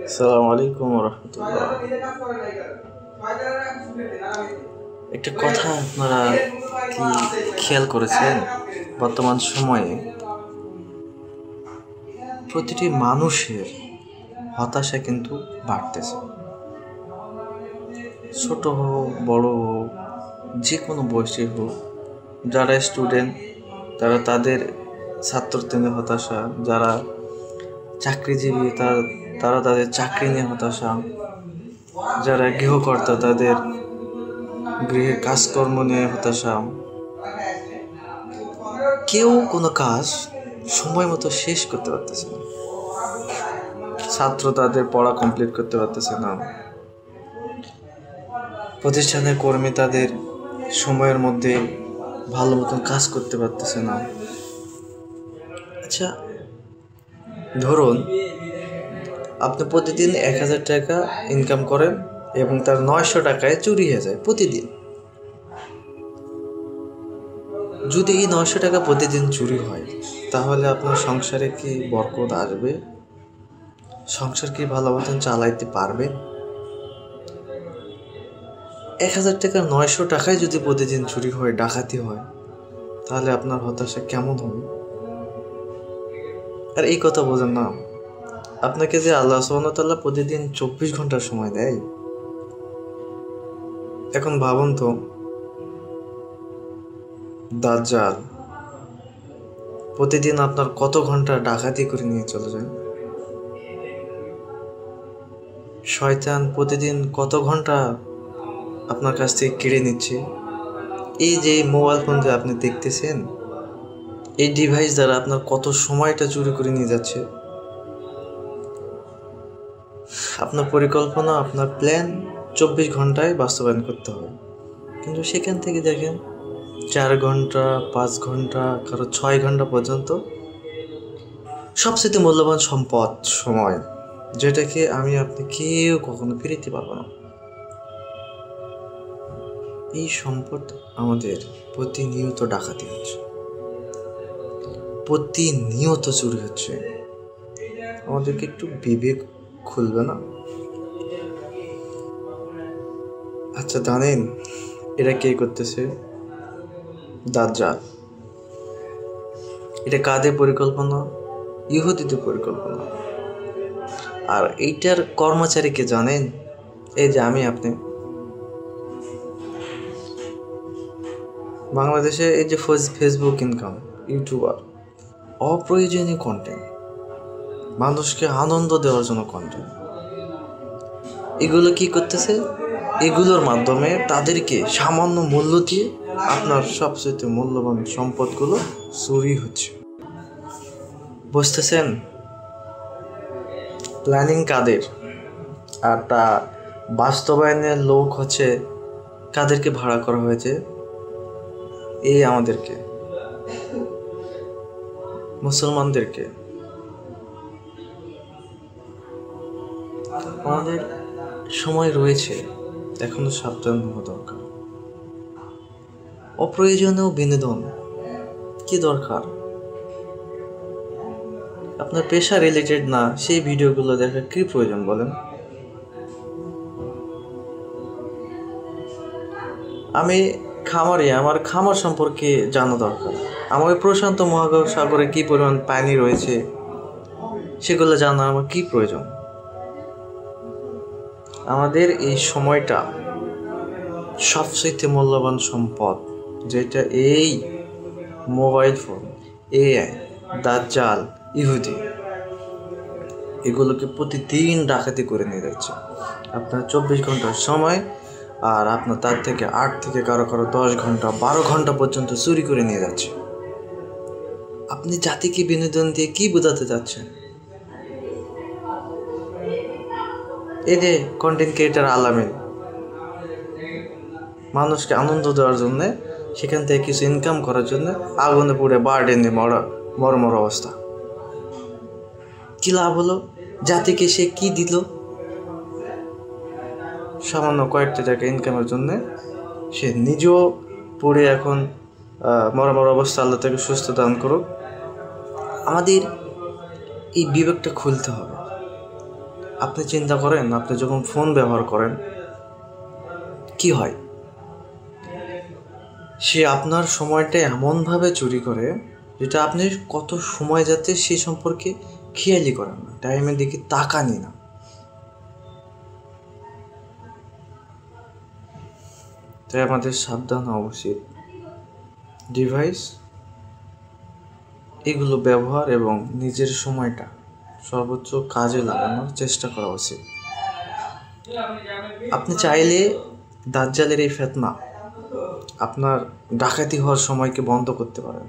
আসসালামু আলাইকুম রহমতুল্লাহ। একটা কথা আপনারা কি খেয়াল করেছেন? বর্তমান সময়ে প্রতিটি মানুষের হতাশা কিন্তু বাড়তেছে। ছোট হোক বড় হোক, যে কোনো বয়সী হোক, যারা স্টুডেন্ট তারা তাদের ছাত্রত্ব নিয়ে হতাশা, যারা চাকরিজীবী তারা তাদের চাকরি নিয়ে হতাশা, যারা গৃহকর্তা তাদের গৃহের কাজকর্ম নিয়ে হতাশা। কেউ কোনো কাজ সময় মতো শেষ করতে পারতেছে না, ছাত্র তাদের পড়া কমপ্লিট করতে পারতেছে না, প্রতিষ্ঠানের কর্মী তাদের সময়ের মধ্যে ভালো মতন কাজ করতে পারতেছে না। আচ্ছা, ধরুন আপনি প্রতিদিন 1000 টাকা ইনকাম করেন এবং তার 900 টাকায় চুরি হয়ে যায় প্রতিদিন। যদি এই 900 টাকা প্রতিদিন চুরি হয়, তাহলে আপনার সংসারে কি বরকত আসবে? সংসার কি ভালো মতন চালাইতে পারবেন? 1000 টাকা 900 টাকায় যদি প্রতিদিন চুরি হয়, ডাকাতি হয়, তাহলে আপনার হতাশা কেমন হবে? আর এই কথা বোঝেন না, আপনাকে যে আল্লাহ সুবহানাহু ওয়া তাআলা প্রতিদিন 24 ঘন্টা সময় দেয়, এখন ভাবুন তো, দাজ্জাল প্রতিদিন আপনার কত ঘন্টা ডাকাতি করে নিয়ে চলে যায়। শয়তান প্রতিদিন কত ঘন্টা আপনার কাছ থেকে কেড়ে নিচ্ছে। এই যে মোবাইল ফোন যে আপনি দেখতেছেন, এই ডিভাইস দ্বারা আপনার কত সময়টা চুরি করে নিয়ে যাচ্ছে। আপনার পরিকল্পনা, আপনার প্ল্যান 24 ঘন্টায় বাস্তবায়ন করতে হবে, কিন্তু সেখান থেকে দেখেন 4 ঘন্টা, 5 ঘন্টা, কারো 6 ঘন্টা পর্যন্ত সবচেয়ে মূল্যবান সম্পদ সময়, যেটাকে আমি আপনি কেউ কখনো ফিরিতে পারবো না। এই সম্পদ আমাদের প্রতিনিয়ত ডাকাতি হচ্ছে, প্রতিনিয়ত চুরি হচ্ছে। আমাদেরকে একটু বিবেক খুলবে না? আচ্ছা, জানেন এটা কে করতেছে? দাজ্জাল। এটা কাদের পরিকল্পনা? ইহুদিদের পরিকল্পনা। আর এইটার কর্মচারী কে জানেন? এই যে আমি আপনি। বাংলাদেশে এই যে ফেসবুক ইনকাম, ইউটিউবার, অপ্রয়োজনীয় কন্টেন্ট, মানুষকে আনন্দ দেওয়ার জন্য কন্টেন্ট, এগুলো কি করতেছে? এগুলোর মাধ্যমে তাদেরকে সামান্য মূল্য দিয়ে আপনার সবচেয়ে মূল্যবান সম্পদগুলো চুরি হচ্ছে। বুঝতেছেন প্ল্যানিং কাদের, আর তা বাস্তবায়নের লোক হচ্ছে কাদেরকে ভাড়া করা হয়েছে? এই আমাদেরকে, মুসলমানদেরকে। আমাদের সময় রয়েছে, এখনো সাবধান হওয়া দরকার। অপ্রয়োজনীয় বিনোদন কি দরকার? আপনার পেশা রিলেটেড না সেই ভিডিওগুলো দেখার কি প্রয়োজন বলেন? আমি খামারি, আমার খামার সম্পর্কে জানা দরকার। আমার প্রশান্ত মহাসাগরে কি পরিমাণ পানি রয়েছে সেগুলো জানা আমার কি প্রয়োজন? আমাদের এই সময়টা সবচেয়ে মূল্যবান সম্পদ, যেটা এই মোবাইল ফোন, এআই, দাজ্জাল, ইহুদি এগুলোকে প্রতিদিন ডাকাতি করে নিয়ে যাচ্ছে। আপনার 24 ঘন্টার সময়, আর আপনার তার থেকে 8 থেকে কারো 10 ঘন্টা, 12 ঘন্টা পর্যন্ত চুরি করে নিয়ে যাচ্ছে। আপনি জাতিকে বিনোদন দিয়ে কি বোঝাতে যাচ্ছেন? এই যে কন্টেন্ট ক্রিয়েটার আলামিন, মানুষকে আনন্দ দেওয়ার জন্যে, সেখান থেকে কিছু ইনকাম করার জন্য আগুনে পুড়ে বার্ডেনে মরমর অবস্থা। কি লাভ হলো? জাতিকে সে কি দিল? সামান্য কয়েকটা টাকা ইনকামের জন্যে সে নিজেও পুড়ে এখন মরমর অবস্থা। আল্লাহ তাকে সুস্থ দান করুক। আমাদের এই বিবেকটা খুলতে হবে। আপনি চিন্তা করেন, আপনি যখন ফোন ব্যবহার করেন কি হয়? সে আপনার সময়টা এমনভাবে চুরি করে যেটা আপনি কত সময় যাচ্ছে সে সম্পর্কে খেয়ালই করেন না, টাইমের দিকে তাকানই না। তাই আমাদের সাবধান হওয়া উচিত। ডিভাইস এগুলো ব্যবহার এবং নিজের সময়টা সর্বোচ্চ কাজে লাগানোর চেষ্টা করা উচিত। আপনি চাইলে দাজ্জালের এই ফিতনা আপনার ডাকাতি হওয়ার সময়কে বন্ধ করতে পারেন।